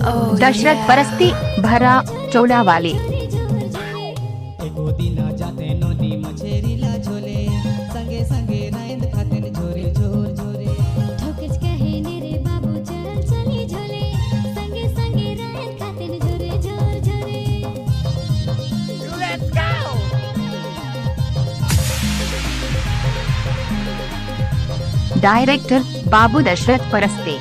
दशरथ परस्ती भरा चौड़ा वाले। डायरेक्टर बाबू दशरथ परस्ते।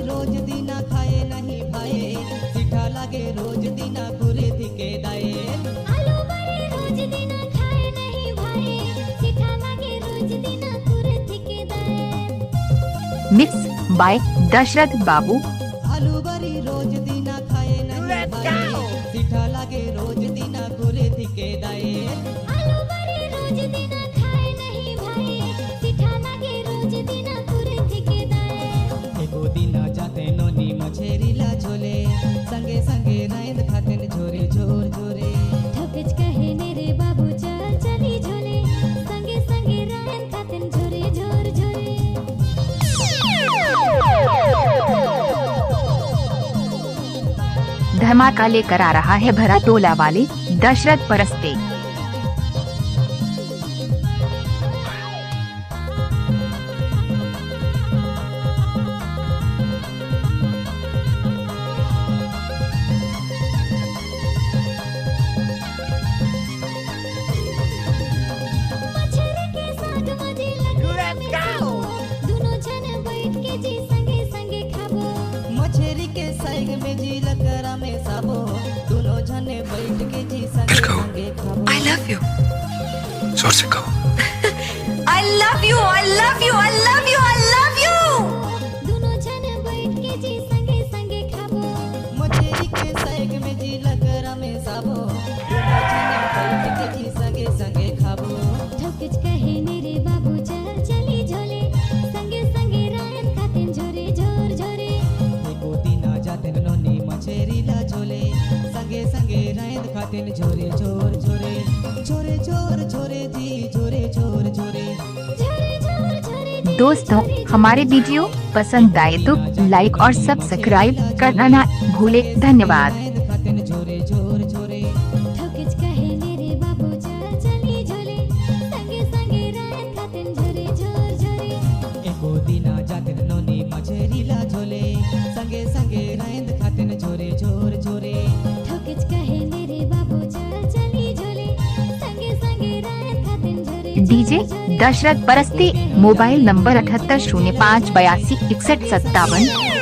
रोज दिना खाए नहीं भाए, सीठा लागे रोज दिना पूरे दिखे दाए। मिक्स बाय दशरथ बाबू। आलू बरी रोज दिना खाए नहीं भाए, सीठा लागे रोज दिना पूरे दिखे दाए। एको दिना जाते नोनी मछेरी ला झोले, संगे संगे रायन खाते झोरे झोर झोरे। ठोकच कहे मेरे बाबू चल चली झोले, संगे संगे रायन खाते झोरे झोर झोरे। धमाका लेकर आ रहा है भरा टोला वाले दशरथ परस्ते। मछेरी के साइग में जी लकड़ा में साबो, दोनों जने बैठ के जी संगे संगे खाबो। I love you. जोर से कहो। I love you, I love you, I love you, I love you. दोनों जने बैठ के जी संगे संगे खाबो। मछेरी के साइग में जी लकड़ा में साबो, दोनों जने बैठ के जी संगे संगे खाबो। ठोकच कहे मेरे बाबू चल चली झोले, संगे संगे रायन खाते झोरे झोर झोरे। एको दिना जाते नोनी मछेरी ला झोले, संगे संगे रायन खाते झोरे झोर झोरे। झोरे झोर झोरे जी झोरे झोर झोरे। दोस्तों, हमारे वीडियो पसंद आए तो लाइक और सब्सक्राइब करना ना भूले। धन्यवाद। झोरे झोर झोरे। ठोकच कहे मेरे बाबू चल चली झोले, संगे संगे रायन खाते झोरे झोर झोरे। एको दिना जाते नोनी मछेरी ला झोले, संगे संगे रायन खाते झोरे झोर झोरे। ठोकच कहे मेरे बाबू चल चली झोले, संगे संगे रायन खाते झोरे डीजे दशरथ परस्ते। Mobile number 7805826157।